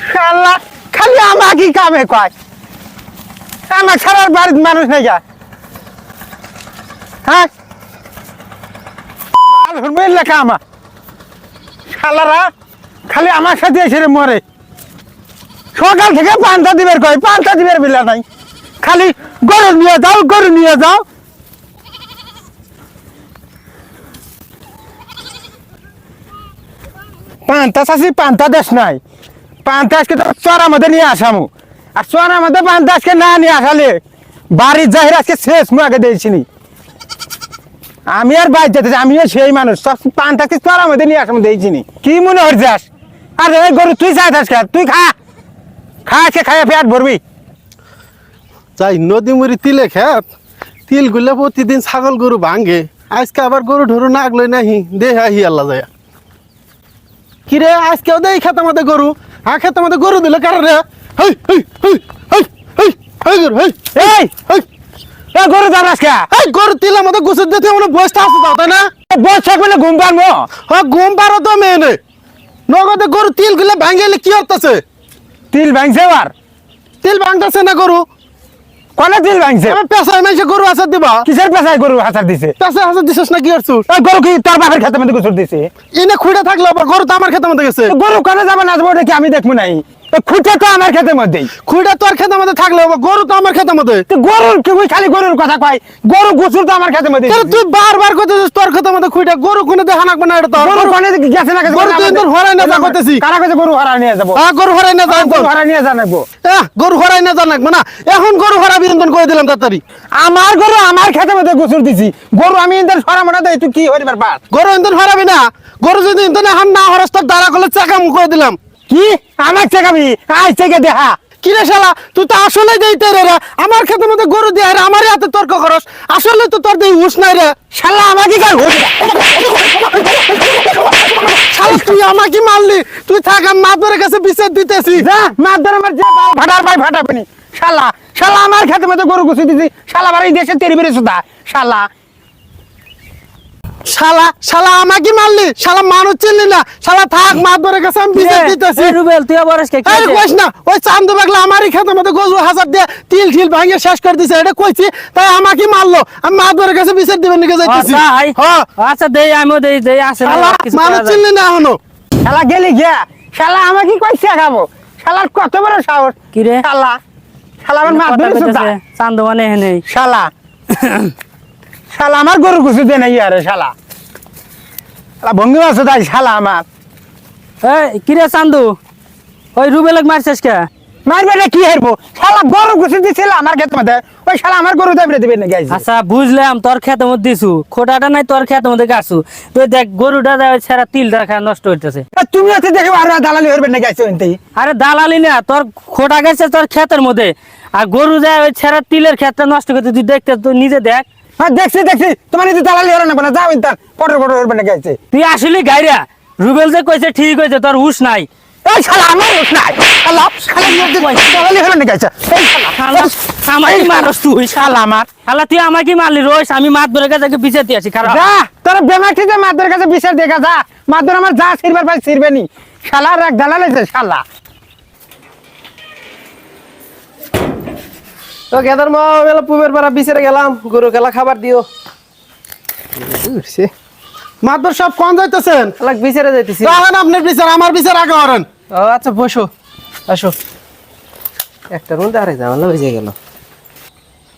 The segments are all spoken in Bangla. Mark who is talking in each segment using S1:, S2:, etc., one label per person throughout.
S1: শালা খালি আমাকে কামে কয় আমার ছাড়ার বাড়ির মানুষ নাই যা হ্যাঁ লেখা আমার শালারা খালি আমার সাথে এসে মরে সকাল থেকে পান্তা দিবের কয় পান্তা দিবের বিলা নাই খালি গরু নিয়ে যাও পান্তা চাষি পান্তা দেশ নাই পান্তা আজকে তো চড়ার মধ্যে নিয়ে আসামু আর চড়ার মধ্যে পান্তা আজকে না নিয়ে আসালে বাড়ির জাহির আজকে শেষ মু আগে দিয়েছিনি আমি আর বাইর যেতে আমিও সেই মানুষ সব পান্তাকে চড়ার মধ্যে নিয়ে আসামু দিয়েছিনি কি মনে হচ্ছে যাস আর এই গরু তুই চাই থাস তুই খা আজকে খাইয়া পেট ভরবি
S2: যাই নদী মুড়ি তিলে খেত তিল গুলে প্রতিদিন ছাগল গরু ভাঙ্গে আজকে আবার গরু ঢরু নাগলো নাহি দেহে আহি আল্লাহ যায় কিরে আজকেও দেই খেতে আমাদের গরু খেতে আমাদের গরু দিলে কারণ রে হেই হেই হেই হেই হেই হেই গরু হেই
S1: এই
S2: হেই
S1: এ গরু দাঁড় আজকে
S2: এই গরু তিল আমাদের গোসল দিতে মানে বসটা আসতে দাও তাই না
S1: বস থাকবে ঘুম পারবো
S2: ঘুম পারো তো মেয়ে নগদে গরু তিল গুলে ভাঙ্গেলে কি হতেছে
S1: তিল ভাঙছে আর
S2: তিল ভাঙতেছে না গরু
S1: কনে তিল ভাঙছে
S2: পেশায় মাইসে গরু হাসার দিবা
S1: কিসের পেশায় গরু হাসার দিছে
S2: পেশায় হাসার দিছিস না কি করছিস
S1: গরু কি তোর বাপের খেতে মধ্যে গোসল দিছে
S2: এনে খুঁড়ে থাকলে আবার গরু তো আমার খেতের মধ্যে গেছে
S1: গরু কনে যাবে না যাবো কি আমি দেখবো নাই খুঁটে তো আমার খেতের মধ্যেই
S2: খুঁড়ে তোর খেতের মধ্যে থাকলে গরু তো আমার খেতের মধ্যে
S1: গরুর কি খালি গরুর কথা কয় গরু গোসল তো আমার খেতের মধ্যে
S2: তুই বারবার করতেছিস তোর খেতের মধ্যে খুঁড়ে গরু কোনে দেখা নাকবে না এটা তো
S1: গরু কনে গেছে না
S2: গরু তুই তোর হরাই না যা করতেছি
S1: কারা কাছে গরু হরা নিয়ে যাবো
S2: গরু হরাই না যা
S1: গরু হরা নিয়ে জানাবো
S2: গরু হরাই না জানাকবে না এখন গরু হরা বিরন্দন করে দিলাম তাড়াতাড়ি
S1: আমার গরু আমার খেতের মধ্যে গোসল দিছি গরু আমি ইন্দার সরা মনে দেয় তুই কি হরিবার পাস
S2: গরু ইন্দন হরাবি না গরু যদি ইন্দন এখন না হরাস তোর দাঁড়া করলে চাকা মুখ করে দিলাম
S1: কি আমার চেকাবি আজ থেকে দেখা
S2: কিরে শালা তুই তো আসলে দেইতে রে আমার খেতের মধ্যে গরু দিয়ে রে আমার হাতে তর্ক করস আসলে তো তোর দেই হুশ নাই রে
S1: শালা আমাকে গাল
S2: শালা তুই আমাকে মারলি তুই থাক আমি মাতবরের কাছে বিচার দিতেছি
S1: যা মার ধর আমার যে ফাটার ভাই ফাটাবে নি শালা শালা আমার খেতের মধ্যে গরু গোসল দিছি শালা বাড়ি দেশে তেরি বেড়ে সুদা শালা
S2: শালা শালা আমাকে মারলি শালা মানুষ চিনলি না শালা থাক মাতবরের কাছে আমি বিচার দিতেছি
S3: রুবেল তুই আবার আজকে কি
S2: আরে কইস না ওই চান্দু বাগলা আমারই খেতের মধ্যে গরু হাজার দিয়ে তিল ঠিল ভাঙে শেষ করে দিছে এটা কইছি তাই আমাকে মারলো আমি মাতবরের কাছে বিচার দিবেন নিকে যাইতেছি হ্যাঁ
S3: আচ্ছা দেই আমিও দেই আছে
S2: শালা মানুষ চিনলি না এখনো
S1: শালা গেলি গিয়া শালা আমাকে কইছে খাবো শালার কত বড় সাহস
S3: কি রে
S1: শালা শালা আমার মার ধরে সুদা
S3: চান্দু মানে নেই
S1: শালা শালা আমার গরু গোসল দিয়ে নাই আরে শালা শালা ভঙ্গি মাছ তাই শালা আমার
S3: এই কি রে চান্দু ওই রুবেলক মারছিস কে
S1: মারবে না কি হারবো শালা গরু গোসল দিছিল আমার খেতের মধ্যে ওই শালা আমার গরু দাবড়ে দিবে না গাইছে
S3: আচ্ছা বুঝলাম তোর খেতের মধ্যে দিছু খোটাটা নাই তোর খেতের মধ্যে গাছু তুই দেখ গরুটা ছেড়া তিলটা খা নষ্ট হইতেছে
S1: তুমি হচ্ছে দেখে আর দালালি হইবে না গাইছে ওইতেই
S3: আরে দালালি না তোর খোটা গেছে তোর ক্ষেতের মধ্যে আর গরু যায় ওই ছেড়া তিলের ক্ষেতটা নষ্ট করতে তুই দেখতে তুই নিজে দেখ
S1: হ্যাঁ দেখছি তোমার নিজে দালালি হলো না যাও ইন্টার পটর পটর হইবে না গাইছে
S3: তুই আসলে গাইরা রুবেল যে কইছে ঠিক হইছে তোর হুশ নাই
S1: এই শালা আমার হুশ নাই শালা শালা নিজে দালালি হলো না গাইছে এই শালা
S3: আমাকে মারস তুই
S1: শালা আমার
S3: শালা তুই আমাকে মারলি রোজ আমি মাত ধরে কাছে বিচার দিয়েছি খারাপ
S1: যা তোর বেমার ঠিক মাদুর কাছে বিচার দেখা যা মাদুর আমার যা ছিড়বার পাই ছিড়বে নি শালা রাখ দালাল আছে শালা
S4: তো গেদার মা মেলা পুবের পাড়া বিচারে গেলাম গরু খেলা খাবার দিও
S2: মাতবর সব কোন যাইতেছেন
S4: লাগ বিচারে যাইতেছি
S2: রাখেন আপনার বিচার আমার বিচার আগে হরেন
S4: ও আচ্ছা বসো আসো একটা রুম দাঁড়াই ঝামেলা হয়ে গেল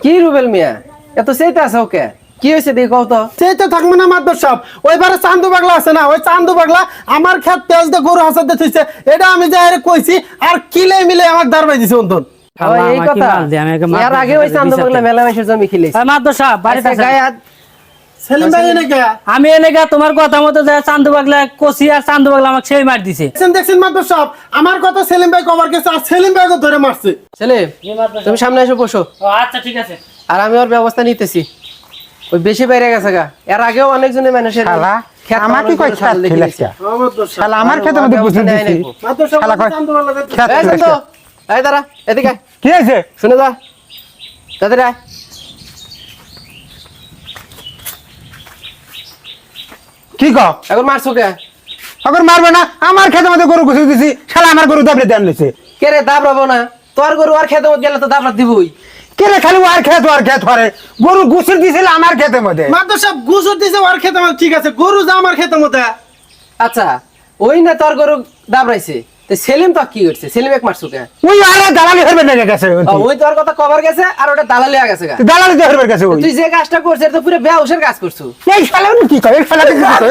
S4: কি রুবেল মিয়া এত সেইতে আছে ওকে কি হয়েছে দেখি কও তো
S2: সেই তো থাকবে না মাতবর সব ওইবারে চান্দু বাগলা আছে না ওই চান্দু বাগলা আমার খেত তেজ দিয়ে গরু হাসাতে থইছে এটা আমি যাই কইছি আর কিলে মিলে আমাকে দাঁড়াই দিছে অন্তন
S4: ও, এই কথা এর আগে ওই চান্দু বাগলা মেলা মাসের জমি খেলেছি
S3: মাদ্র সাহেব বাড়িতে
S4: আচ্ছা, গায়ে হাত
S2: সেলিম ভাই নাকি
S3: আমি এলাকা তোমার কথা মতো যায় চান্দু বাগলা কষি আর চান্দু বাগলা আমাকে সেই মার দিছে
S2: দেখছেন মাতবর সব আমার কথা সেলিম ভাই কভার গেছে আর সেলিম ভাইকে ধরে মারছে
S4: ছেলে তুমি সামনে এসে বসো
S3: আচ্ছা ঠিক আছে
S4: আর আমি ওর ব্যবস্থা নিতেছি ওই বেশি বাইরে গেছে গা এর আগেও অনেকজনের মানুষের
S1: শালা
S4: ক্ষেত
S1: আমাকে কই
S4: খাওয়ানোর
S1: খেত
S4: জন্য
S1: খেলাইছে
S2: মাতবর সব
S1: শালা আমার খেতে মধ্যে গোসল দিছি
S2: মাতবর সব
S1: শালা কয়
S2: চান্দু বাগলা
S1: খেত
S4: এই
S1: খেলাইছে
S4: শান্ত, এই দাঁড়া এদিকে আয়।
S1: কি হয়েছে
S4: শুনে যা তাদের আয়
S1: কি কও
S4: এখন মারছো কে
S1: এখন মারবে না, আমার খেতের মধ্যে গরু ঘুষে দিছি, শালা আমার গরু দাবড়ে দেন লইছে।
S4: কে রে দাবড়াবো না, তোর গরু আর খেতে গেলে তো দাবড়া দিবই।
S1: কে রে খালি আর খেত হরে, গরু ঘুষে দিছিল আমার খেতের মধ্যে।
S2: মাদ্র সাহেব গুজর দিছে ওর খেতে মধ্যে, ঠিক আছে, গরু যা আমার খেতের মধ্যে।
S4: আচ্ছা ওই না তোর গরু দাবড়াইছে, তো সেলিম তো কি করছে? সেলিম এক মারছু কে?
S1: ওই আরে দালালি হরবে না গেছে,
S4: ওই তোর কথা কভার গেছে আর ওটা দালালি হয়ে গেছে গা।
S1: দালালি দিয়ে হরবে গেছে। ওই
S4: তুই যে কাজটা করছিস এটা তো পুরো বেহুশের কাজ করছু।
S1: এই শালা কি কয়, এই শালা কি কয়?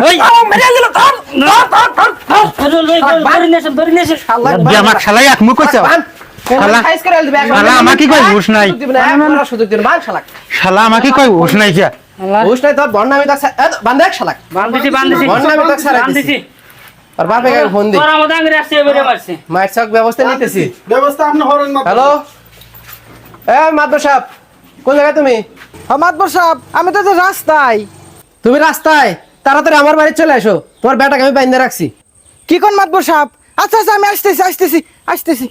S3: ওই মেরে গেল ধর ধর ধরে নেছে
S4: শালা
S1: আমার শালাই এক মুখ কইছে। শালা-
S4: সাইজ করে দিবে একবার।
S1: শালা আমাকে কয় হুঁশ নাই।
S4: সুযোগ দিবে না, একবার সুযোগ দিবে না, বান শালা।
S1: শালা আমাকে কয় হুঁশ নাই কে?
S4: হুঁশ নাই তোর বন্নামি তো বান্ধে এক শালা।
S3: বান্ধিছি
S4: বন্নামি তো সারা
S3: বান্ধিছি
S4: দিছি। আর বাপে গায়ে ফোন দি।
S3: তোর আমাদের আঙ্গুরে আসছে এবারে মারছে।
S4: মাইট চক ব্যবস্থা নিতেছি।
S2: ব্যবস্থা আপনি হরেন মাদ্র
S4: হ্যালো মাদবর সাহেব, কোন জায়গায় তুমি?
S5: মাতবর সাহেব, আমি তো রাস্তায়।
S4: তুমি রাস্তায়? তাড়াতাড়ি আমার বাড়ি চলে আসো, তোমার বেটাকে আমি বাইন্ধে রাখছি।
S5: কি কোন মাতবর সাহেব? আচ্ছা আচ্ছা, আমি আসতেছি।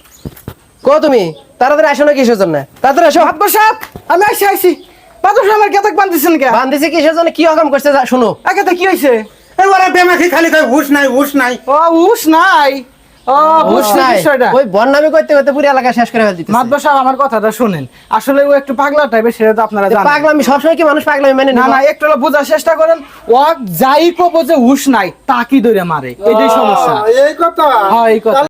S4: কো তুমি তাড়াতাড়ি আসো না কিসের জন্য? তাড়াতাড়ি আসো।
S5: মাতবর সাহেব, আমি আসছি। মাতবর সাহেব আমার কেতক বান্ধিছেন কে?
S4: বান্ধিছি কিসের জন্য, কি হকাম করছে শুনো।
S5: একে কি হয়েছে?
S1: এই ওরা বেমাকি খালি কয় হুঁশ নাই, হুঁশ নাই।
S5: ও উস নাই। ও
S4: বুঝ
S5: বুঝছি
S4: নাই,
S5: বিষয়টা।
S4: ওই বন্নামি করতে করতে পুরো এলাকা শেষ করে ফেলতে।
S5: মাতবর সাহেব, আমার কথাটা শুনেন। আসলে ও একটু পাগলা টাইপের, সেটা তো আপনারা জানেন।
S4: পাগলামি সবসময় কি মানুষ পাগলামি মেনে
S5: না
S4: নেয়?
S5: না, একটু হলো বোঝার চেষ্টা করেন। ও যাই কব যে হুশ নাই, তা কি ধরে মারে, এটাই সমস্যা।
S2: এই কথা।
S5: হ্যাঁ, এই কথা।